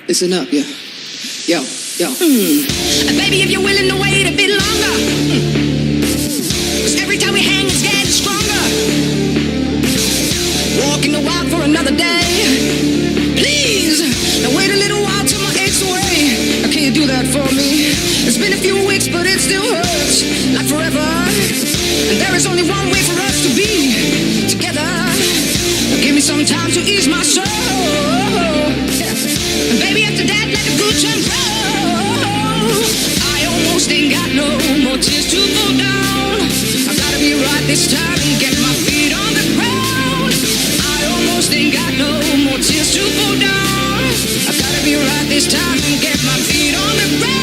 Listen up, yeah. Yo. Baby, if you're willing to wait a bit longer, 'cause every time we hang, it's getting stronger. Walking the walk for another day. Please, now wait a little while till my aches away. Can you do that for me? It's been a few weeks, but it still hurts like forever. And there is only one way for us to be together. Now give me some time to ease my soul. And baby, after that, let the good time roll. I almost ain't got no more tears to fall down. I gotta be right this time and get my feet on the ground. I almost ain't got no more tears to fall down. I gotta be right this time and get my feet on the ground.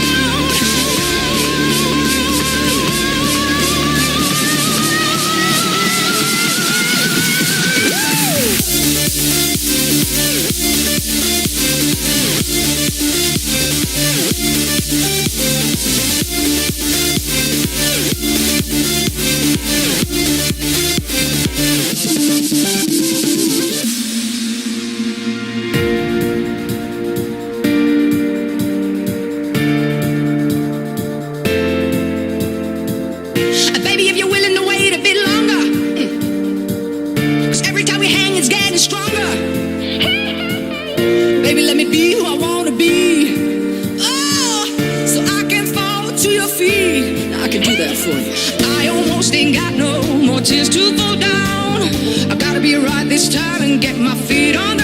Baby, if you're willing to wait a bit longer, 'cause every time we hang, it's getting stronger. Baby, let me be who I wanna be. Oh, so I can fall to your feet. Now I can do that for you. I almost ain't got no more tears to fall down. I gotta be right this time and get my feet on